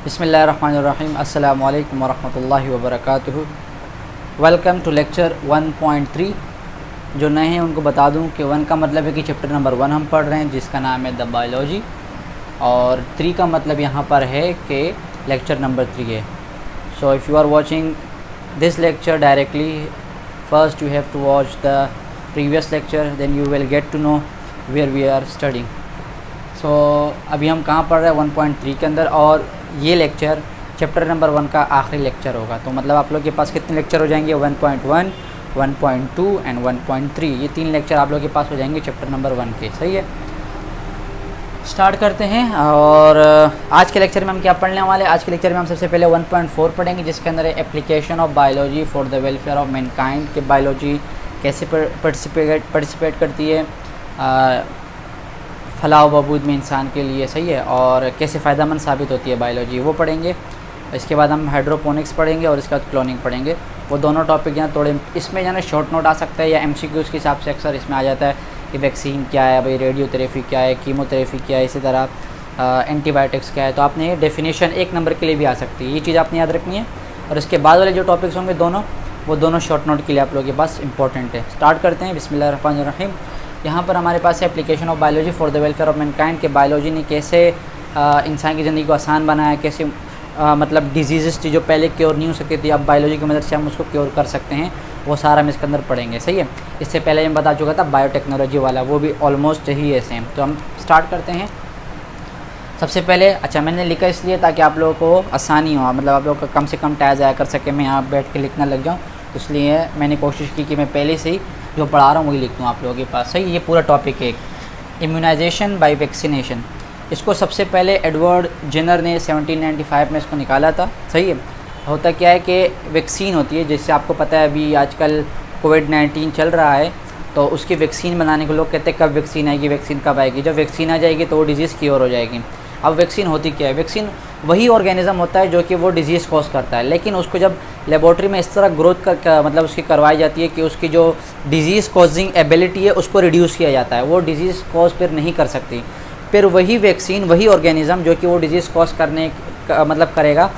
बिस्मिल्लाहिर्रहमानिर्रहीम अस्सलामु अलैकुम वरहमतुल्लाहि वबरकातुहू। Welcome to lecture 1.3। जो नए हैं उनको बता दूं कि 1 का मतलब है कि चैप्टर नंबर 1 हम पढ़ रहे हैं जिसका नाम है द बायोलॉजी, और 3 का मतलब यहाँ पर है कि लेक्चर नंबर 3 है। So if you are watching this lecture directly, first you have to watch the previous lecture, then you will get to know where we are studying. So अभी हम कहाँ पढ़ रहे हैं 1.3 के अंदर, और ये लेक्चर चैप्टर नंबर 1 का आखिरी लेक्चर होगा। तो मतलब आप लोग के पास कितने लेक्चर हो जाएंगे? 1.1, 1.2 एंड 1.3। ये 3 लेक्चर आप लोग के पास हो जाएंगे चैप्टर नंबर 1 के। सही है, स्टार्ट करते हैं। और आज के लेक्चर में हम क्या पढ़ने वाले हैं? आज के लेक्चर में हम सबसे पहले 1.4 पढ़ेंगे जिसके अंदर है application of biology for the welfare of Mankind, कि बायोलॉजी कैसे पार्टिसिपेट करती है फलाह बहबूद में इंसान के लिए। सही है, और कैसे फ़ायदेमंद साबित होती है बायोलॉजी, वो पढ़ेंगे। इसके बाद हम हाइड्रोपोनिक्स पढ़ेंगे और इसके बाद क्लोनिंग पढ़ेंगे। वो दोनों टॉपिक यहाँ थोड़े इसमें जो है शॉर्ट नोट आ सकता है या MCQs के हिसाब से अक्सर इसमें आ जाता है कि वैक्सीन क्या है, भाई रेडियोथेरेपी क्या है, कीमोथेरेपी क्या है, इसी तरह एंटीबायोटिक्स क्या है। तो आपने डेफिनेशन 1 नंबर के लिए भी आ सकती है, ये चीज़ आपने याद रखनी है। और इसके बाद वाले जो टॉपिक्स होंगे वो दोनों शॉर्ट नोट के लिए आप लोगों के पास इंपॉर्टेंट है। स्टार्ट करते हैं। बिस्मिल्लाहिर्रहमानिर्रहीम। यहाँ पर हमारे पास है application of biology for the welfare of Mankind, के बायोलॉजी ने कैसे इंसान की ज़िंदगी को आसान बनाया, कैसे मतलब डिजीज़ थी जो पहले क्योर नहीं हो सकती थी, अब बायोलॉजी की मदद से हम उसको क्योर कर सकते हैं, वो सारा हम इसके अंदर पढ़ेंगे। सही है, इससे पहले मैं बता चुका था बायोटेक्नोलॉजी वाला, वो भी ऑलमोस्ट ही है सेम। तो हम स्टार्ट करते हैं। सबसे पहले मैंने लिखा इसलिए ताकि आप लोगों को आसानी हो, मतलब आप लोगों का कम से कम टाइम ज़ाया कर सके, मैं यहाँ बैठ के लिखना लग जाऊँ, इसलिए मैंने कोशिश की कि मैं पहले से ही जो पढ़ा रहा हूँ वही लिख दूँ आप लोगों के पास। सही, ये पूरा टॉपिक है इम्यूनाइजेशन बाय वैक्सीनेशन। इसको सबसे पहले एडवर्ड जेनर ने 1795 में इसको निकाला था। सही है, होता क्या है कि वैक्सीन होती है, जैसे आपको पता है अभी आजकल कोविड-19 चल रहा है, तो उसकी वैक्सीन बनाने को लोग कहते हैं कब वैक्सीन आएगी, वैक्सीन कब आएगी। जब वैक्सीन आ जाएगी तो वो डिज़ीज़ क्योर हो जाएगी। अब वैक्सीन होती क्या है? वैक्सीन वही ऑर्गेनिज़म होता है जो कि वो डिज़ीज़ कॉज करता है, लेकिन उसको जब लेबॉर्ट्री में इस तरह ग्रोथ कर मतलब उसकी करवाई जाती है कि उसकी जो डिज़ीज़ कॉजिंग एबिलिटी है उसको रिड्यूस किया जाता है, वो डिज़ीज़ कॉज फिर नहीं कर सकती। फिर वही वैक्सीन, वही ऑर्गेनिज़म जो कि वो डिज़ीज़ कॉज करने का मतलब करेगा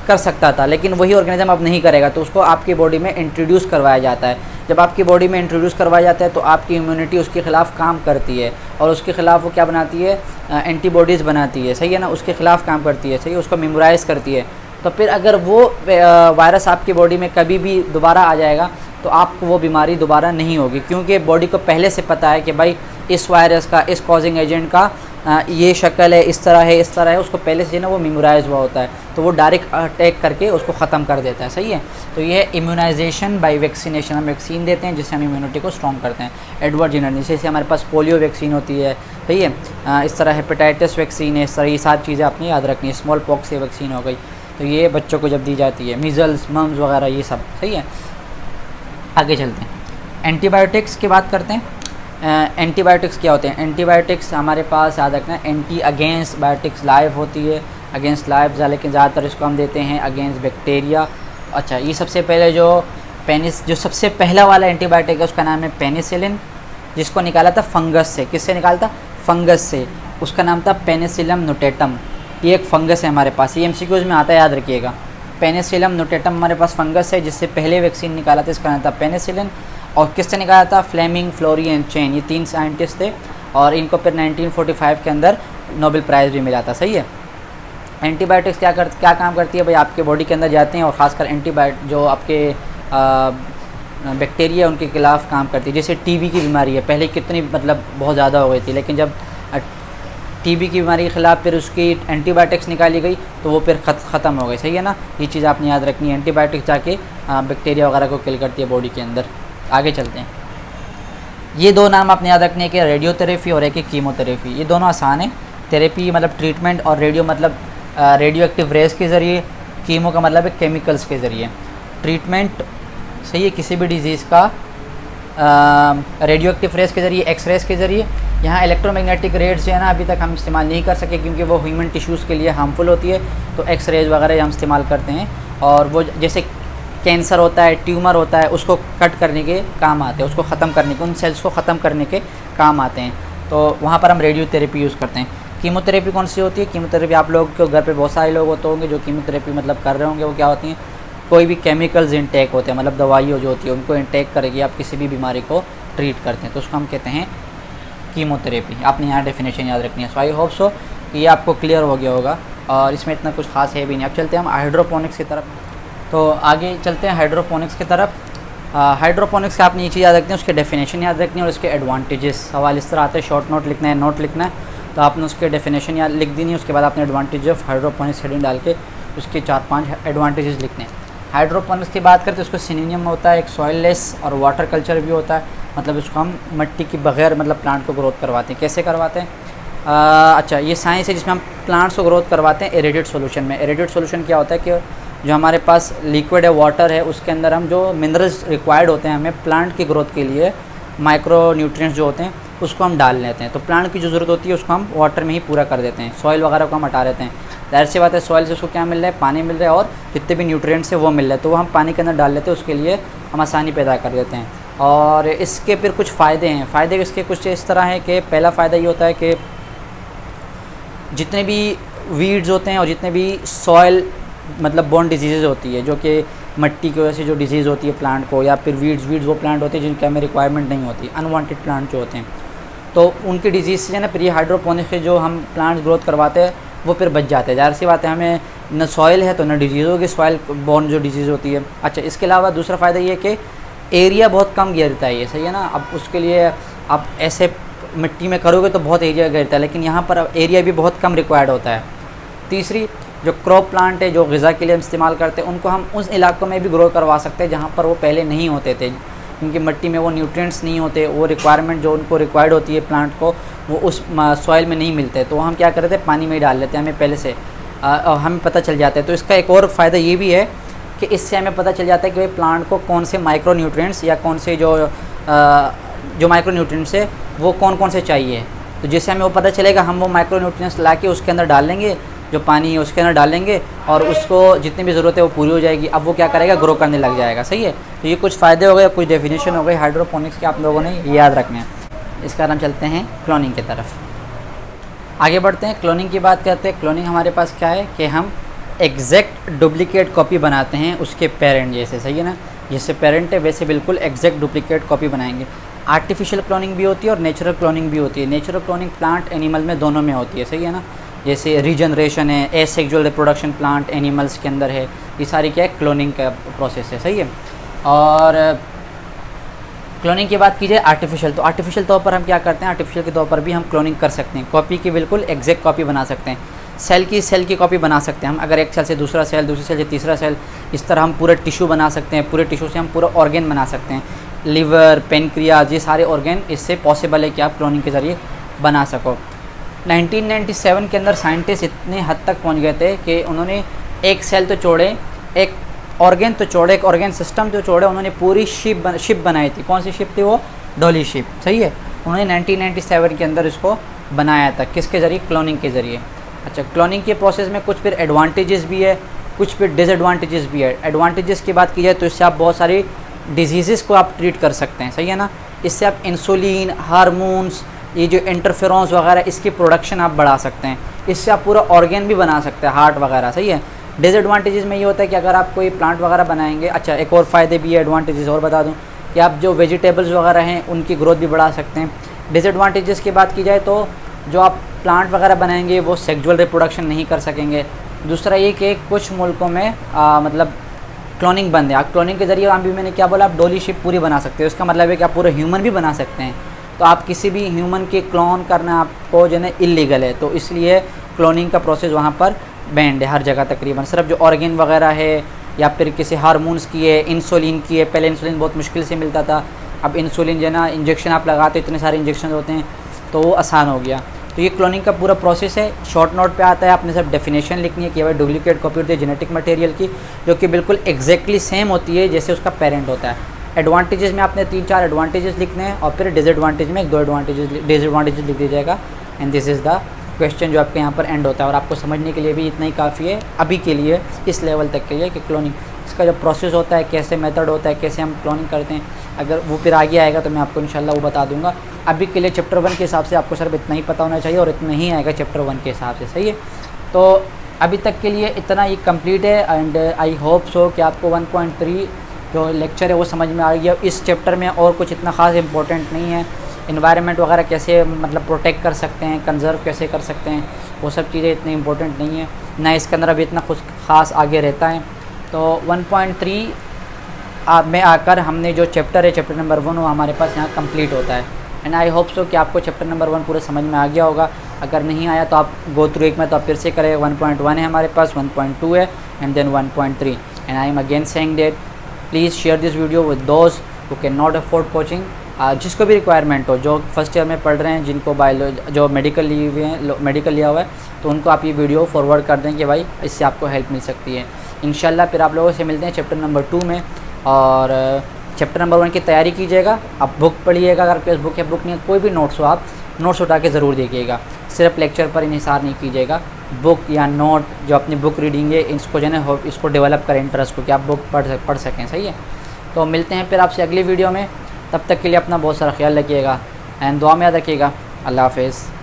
कर सकता था, लेकिन वही ऑर्गेनिज़म अब नहीं करेगा, तो उसको आपकी बॉडी में इंट्रोड्यूस करवाया जाता है। जब आपकी बॉडी में इंट्रोड्यूस करवाया जाता है तो आपकी इम्यूनिटी उसके ख़िलाफ़ काम करती है, और उसके ख़िलाफ़ वो क्या बनाती है? एंटीबॉडीज़ बनाती है। सही है ना, उसके ख़िलाफ़ काम करती है। सही है, उसको मेमोराइज़ करती है। तो फिर अगर वो वायरस आपकी बॉडी में कभी भी दोबारा आ जाएगा तो आपको वो बीमारी दोबारा नहीं होगी, क्योंकि बॉडी को पहले से पता है कि भाई इस वायरस का, इस कॉजिंग एजेंट का ये शक्ल है, इस तरह है, इस तरह है, उसको पहले से ना वो मेमोराइज हुआ होता है, तो वो डायरेक्ट अटैक करके उसको ख़त्म कर देता है। सही है, तो ये इम्यूनाइजेशन बाय वैक्सीनेशन, हम वैक्सीन देते हैं जिससे हम इम्यूनिटी को स्ट्रॉन्ग करते हैं। एडवर्ड जेनर, जैसे हमारे पास पोलियो वैक्सीन होती है, सही है, इस तरह हेपेटाइटिस वैक्सीन है, इस तरह ये सारी चीज़ें आपने याद रखनी है। स्मॉल पॉक्स से वैक्सीन हो गई, तो ये बच्चों को जब दी जाती है, मीज़ल्स, मम्स वगैरह ये सब। सही है, आगे चलते हैं। एंटीबायोटिक्स की बात करते हैं। एंटीबायोटिक्स क्या होते हैं? एंटीबायोटिक्स हमारे पास याद रखना है, एंटी अगेंस्ट बायोटिक्स लाइव होती है, अगेंस्ट लाइव, लेकिन ज़्यादातर इसको हम देते हैं अगेंस्ट बैक्टीरिया। अच्छा, ये सबसे पहले जो सबसे पहला वाला एंटीबायोटिक है उसका नाम है पेनिसिलिन, जिसको निकाला था फंगस से। किससे निकाला था? फंगस से। उसका नाम था पेनिसिलियम नोटेटम। ये एक फंगस है हमारे पास, ये MCQs में आता है, याद रखिएगा। पेनिसिलियम नोटेटम हमारे पास फंगस है जिससे पहले वैक्सीन निकाला था, इसका नाम था पेनिसिलिन। और किससे निकाला था? फ्लेमिंग, फ्लोरी एंड चेन, ये 3 साइंटिस्ट थे, और इनको फिर 1945 के अंदर नोबेल प्राइज़ भी मिला था। सही है, एंटीबायोटिक्स क्या काम करती है भाई? आपके बॉडी के अंदर जाते हैं और ख़ासकर एंटीबायोटिक जो आपके बैक्टीरिया उनके खिलाफ़ काम करती है। जैसे TB की बीमारी है, पहले कितनी मतलब बहुत ज़्यादा हो गई थी, लेकिन जब TB की बीमारी के ख़िलाफ़ फिर उसकी एंटीबायोटिक्स निकाली गई तो वो फिर ख़त्म हो गई। सही है ना, ये चीज़ आपने याद रखनी है। एंटीबायोटिक्स जाके बैक्टीरिया वगैरह को किल करती है बॉडी के अंदर। आगे चलते हैं। ये 2 नाम आपने याद रखने के, रेडियोथेरेपी और एक कीमोथेरेपी। ये दोनों आसान है। थेरेपी मतलब ट्रीटमेंट, और रेडियो मतलब रेडियो एक्टिव रेज के ज़रिए, कीमो का मतलब है केमिकल्स के ज़रिए। ट्रीटमेंट सही है किसी भी डिज़ीज़ का रेडियो एक्टिव रेज के ज़रिए, एक्सरेज के ज़रिए। यहाँ इलेक्ट्रोमैग्नेटिक रेज जो है ना अभी तक हम इस्तेमाल नहीं कर सके क्योंकि वो ह्यूमन टिश्यूज़ के लिए हार्मफुल होती है, तो एक्सरेज वगैरह हम इस्तेमाल करते हैं। और वो जैसे कैंसर होता है, ट्यूमर होता है, उसको कट करने के काम आते हैं, उन सेल्स को ख़त्म करने के काम आते हैं, तो वहाँ पर हम रेडियोथेरेपी यूज़ करते हैं। कीमोथेरेपी कौन सी होती है? कीमोथेरेपी आप लोग के घर पे बहुत सारे लोग होते होंगे जो कीमोथेरेपी मतलब कर रहे होंगे। वो क्या होती हैं? कोई भी केमिकल्स इंटेक होते हैं, मतलब दवाइयाँ जो होती है उनको इंटेक करेगी आप किसी भी बीमारी को ट्रीट करते हैं, तो उसको हम कहते हैं कीमोथेरेपी। आपने यहाँ डेफिनेशन याद रखनी है। सो आई होप सो कि ये आपको क्लियर हो गया होगा और इसमें इतना कुछ खास है भी नहीं। अब चलते हैं हम हाइड्रोपोनिक्स की तरफ। तो आगे चलते हैं हाइड्रोपोनिक्स की तरफ। हाइड्रोपोनिक्स का आपने ये चीज़ याद रखनी है, उसके डेफिनेशन याद रखनी है और उसके एडवांटेजेस। सवाल इस तरह आते हैं, शॉर्ट नोट लिखना है, नोट लिखना है, तो आपने उसके डेफिनेशन याद लिख देनी है। उसके बाद आपने एडवांटेज ऑफ हाइड्रोपोनिक्स हेडिंग डाल के उसके 4-5 एडवांटेजेस लिखने हैं। हाइड्रोपोनिक्स की बात करते हैं, उसको सिनोनिम होता है एक सॉइल लेस और वाटर कल्चर भी होता है, मतलब उसको हम मिट्टी के बगैर मतलब प्लांट को ग्रोथ करवाते हैं। कैसे करवाते हैं? अच्छा, ये साइंस है जिसमें हम प्लांट्स को ग्रोथ करवाते हैं एरेडेड सॉल्यूशन में। एरेडेड सॉल्यूशन क्या होता है कि जो हमारे पास लिक्विड है, वाटर है, उसके अंदर हम जो मिनरल्स रिक्वायर्ड होते हैं हमें प्लांट की ग्रोथ के लिए, माइक्रो न्यूट्रिएंट्स जो होते हैं उसको हम डाल लेते हैं। तो प्लांट की जो ज़रूरत होती है उसको हम वाटर में ही पूरा कर देते हैं, सॉइल वगैरह को हम हटा देते हैं। जाहिर सी बात है, सॉइल से उसको क्या मिल रहा है? पानी मिल रहा है और जितने भी न्यूट्रिएंट्स है वो मिल रहा है, तो वो हम पानी के अंदर डाल लेते हैं, उसके लिए हम आसानी पैदा कर देते हैं। और इसके फिर कुछ फ़ायदे हैं। फ़ायदे इसके कुछ इस तरह है कि पहला फ़ायदा ये होता है कि जितने भी वीड्स होते हैं और जितने भी सॉइल मतलब बोर्न डिजीज़ होती है, जो कि मिट्टी की वजह से जो डिजीज़ होती है प्लांट को, या फिर वीड्स वो प्लांट होते हैं जिनकी हमें रिक्वायरमेंट नहीं होती, अनवांटेड प्लांट जो होते हैं, तो उनकी डिजीज़ से ना फिर ये हाइड्रोपोनिक्स के जो हम प्लांट्स ग्रोथ करवाते हैं वो फिर बच जाते हैं। जाहिर सी बात है, हमें न सॉइल है तो न डिजीज़ होगी, सॉइल बोर्न जो डिजीज़ होती है। अच्छा, इसके अलावा दूसरा फ़ायदा ये है कि एरिया बहुत कम घेरता है ये, सही है ना। अब उसके लिए आप ऐसे मिट्टी में करोगे तो बहुत एरिया घेरता है, लेकिन यहाँ पर एरिया भी बहुत कम रिक्वायर्ड होता है। तीसरी, जो क्रॉप प्लांट है जो ग़िज़ा के लिए हम इस्तेमाल करते हैं, उनको हम उस इलाकों में भी ग्रो करवा सकते हैं जहाँ पर वो पहले नहीं होते थे, क्योंकि मिट्टी में वो न्यूट्रिएंट्स नहीं होते, वो रिक्वायरमेंट जो उनको रिक्वायर्ड होती है प्लांट को वो उस सॉइल में नहीं मिलते, तो हम क्या करते हैं? पानी में ही डाल लेते हैं, हमें पहले से हमें पता चल जाता है। तो इसका एक और फ़ायदा ये भी है कि इससे हमें पता चल जाता है कि भाई प्लांट को कौन से माइक्रो न्यूट्रिएंट्स या कौन से जो माइक्रो न्यूट्रिएंट्स है वो कौन से चाहिए। तो जैसे हमें वो पता चलेगा, हम वो माइक्रो न्यूट्रिएंट्स ला के उसके अंदर डाल लेंगे, जो पानी है उसके अंदर डालेंगे और उसको जितनी भी ज़रूरत है वो पूरी हो जाएगी। अब वो क्या करेगा? ग्रो करने लग जाएगा। सही है। तो ये कुछ फ़ायदे हो गए, कुछ डेफिनेशन हो गई हाइड्रोपोनिक्स के, आप लोगों ने याद रखने हैं। इसका हम चलते हैं क्लोनिंग की तरफ, आगे बढ़ते हैं। क्लोनिंग की बात करते हैं। क्लोनिंग हमारे पास क्या है कि हम एग्जैक्ट डुप्लीकेट कॉपी बनाते हैं उसके पेरेंट जैसे, सही है ना। जैसे पेरेंट है वैसे बिल्कुल एग्जैक्ट डुप्लीकेट कॉपी बनाएंगे। आर्टिफिशियल क्लोनिंग भी होती है और नेचुरल क्लोनिंग भी होती है। नेचुरल क्लोनिंग प्लांट एनिमल में दोनों में होती है, सही है ना। जैसे रीजनरेशन है, एसेक्सुअल रिप्रोडक्शन प्लांट एनिमल्स के अंदर है, ये सारी क्या है? क्लोनिंग का प्रोसेस है, सही है। और क्लोनिंग की बात की जाए आर्टिफिशियल, तो आर्टिफिशियल तौर पर हम क्या करते हैं? आर्टिफिशियल के तौर पर भी हम क्लोनिंग कर सकते हैं, कॉपी की बिल्कुल एग्जैक्ट कॉपी बना सकते हैं। सेल की कॉपी बना सकते हैं हम, अगर एक सेल से दूसरा सेल, दूसरे सेल से तीसरा सेल, इस तरह हम पूरा टिश्यू बना सकते हैं। पूरे टिश्यू से हम पूरा ऑर्गेन बना सकते हैं, लिवर, पेनक्रियाज, ये सारे ऑर्गेन इससे पॉसिबल है कि आप क्लोनिंग के ज़रिए बना सको। 1997 के अंदर साइंटिस्ट इतने हद तक पहुंच गए थे कि उन्होंने एक सेल तो छोड़े, एक ऑर्गेन तो छोड़े, एक ऑर्गेन सिस्टम तो छोड़े, उन्होंने पूरी शिप बनाई थी। कौन सी शिप थी वो? डॉली शिप, सही है। उन्होंने 1997 के अंदर इसको बनाया था, किसके ज़रिए? क्लोनिंग के ज़रिए। अच्छा, क्लोनिंग के प्रोसेस में कुछ फिर एडवांटेजेस भी है, कुछ फिर डिसएडवांटेजेस भी है। एडवांटेजेस की बात की जाए तो इससे आप बहुत सारी डिजीज़ को आप ट्रीट कर सकते हैं, सही है ना। इससे आप इंसुलिन, हार्मोन्स, ये जो इंटरफेरोन्स वगैरह, इसकी प्रोडक्शन आप बढ़ा सकते हैं। इससे आप पूरा ऑर्गेन भी बना सकते हैं, हार्ट वगैरह, सही है। डिसएडवांटेजेस में ये होता है कि अगर आप कोई प्लांट वगैरह बनाएंगे, अच्छा एक और फ़ायदे भी है, एडवांटेजेस और बता दूं कि आप जो वेजिटेबल्स वगैरह हैं उनकी ग्रोथ भी बढ़ा सकते हैं। डिसएडवांटेजेस की बात की जाए तो जो आप प्लांट वगैरह बनाएंगे वो सेक्सुअल रिप्रोडक्शन नहीं कर सकेंगे। दूसरा ये कि कुछ मुल्कों में मतलब क्लोनिंग बंद है। आप क्लोनिंग के ज़रिए, अभी मैंने क्या बोला, आप डॉली शिप पूरी बना सकते हो। इसका मतलब है कि आप पूरे ह्यूमन भी बना सकते हैं। तो आप किसी भी ह्यूमन के क्लोन करना आपको जो है इलीगल है, तो इसलिए क्लोनिंग का प्रोसेस वहाँ पर बैंड है हर जगह तकरीबन। सिर्फ जो ऑर्गेन वगैरह है या फिर किसी हार्मोन्स की है, इंसुलिन की है, पहले इंसुलिन बहुत मुश्किल से मिलता था, अब इंसुलिन जो है ना इंजेक्शन आप लगाते, इतने सारे इंजेक्शन होते हैं तो वो आसान हो गया। तो ये क्लोनिंग का पूरा प्रोसेस है, शॉर्ट नोट पे आता है। आपने सिर्फ डेफिनेशन लिखनी है कि भाई डुप्लीकेट कॉपी होती है जेनेटिक मटेरियल की, जो कि बिल्कुल एग्जैक्टली सेम होती है जैसे उसका पेरेंट होता है। एडवांटेजेस में आपने 3-4 एडवांटेजेस लिखने हैं और फिर डिसएडवांटेज में 1-2 डिसएडवांटेजेस लिख दीजिएगा। And this is the question जो आपके यहाँ पर एंड होता है। और आपको समझने के लिए भी इतना ही काफ़ी है अभी के लिए, इस लेवल तक के लिए, कि क्लोनिंग इसका जो प्रोसेस होता है, कैसे मेथड होता है, कैसे हम क्लोनिंग करते हैं। अगर वो फिर आगे आएगा तो मैं आपको इंशाल्लाह वो बता दूंगा। अभी के लिए चैप्टर 1 के हिसाब से आपको सिर्फ इतना ही पता होना चाहिए और इतना ही आएगा चैप्टर 1 के हिसाब से, सही है। तो अभी तक के लिए इतना ही कंप्लीट है एंड आई होप सो कि आपको 1.3 जो लेक्चर है वो समझ में आ गया। इस चैप्टर में और कुछ इतना ख़ास इंपॉर्टेंट नहीं है। इन्वायरमेंट वगैरह कैसे मतलब प्रोटेक्ट कर सकते हैं, कंजर्व कैसे कर सकते हैं, वो सब चीज़ें इतनी इंपॉर्टेंट नहीं है, ना इसके अंदर अभी इतना कुछ ख़ास आगे रहता है। तो 1.3 में आकर हमने जो चैप्टर है चैप्टर नंबर 1 वो हमारे पास यहाँ कंप्लीट होता है। एंड आई होप सो कि आपको चैप्टर नंबर 1 पूरे समझ में आ गया होगा। अगर नहीं आया तो आप गो थ्रू एक में तो आप फिर से करें। 1.1 है हमारे पास, 1.2 है and then 1.3। And I am again saying that please share this video with दोस्त who can not afford coaching. जिसको भी रिक्वायरमेंट हो, जो फर्स्ट ईयर में पढ़ रहे हैं, जिनको बायोलॉजी जो मेडिकल लिए हुए हैं, मेडिकल लिया हुआ है, तो उनको आप ये वीडियो फॉरवर्ड कर दें कि भाई इससे आपको हेल्प मिल सकती है। इंशाल्लाह फिर आप लोगों से मिलते हैं चैप्टर नंबर 2 में। और चैप्टर नंबर 1 की तैयारी कीजिएगा, आप बुक पढ़िएगा, अगर आपके पास बुक है, बुक नहीं है कोई भी नोट्स हो आप नोट्स उठा के ज़रूर देखिएगा। सिर्फ लेक्चर पर इन्हिसार नहीं कीजिएगा, बुक या नोट जो अपनी बुक रीडिंग है इसको जो है इसको डेवलप करें इंटरेस्ट को, कि आप बुक पढ़ सकें, सही है। तो मिलते हैं फिर आपसे अगली वीडियो में, तब तक के लिए अपना बहुत सारा ख्याल रखिएगा एंड दुआ में याद रखिएगा। अल्लाह हाफ़िज़।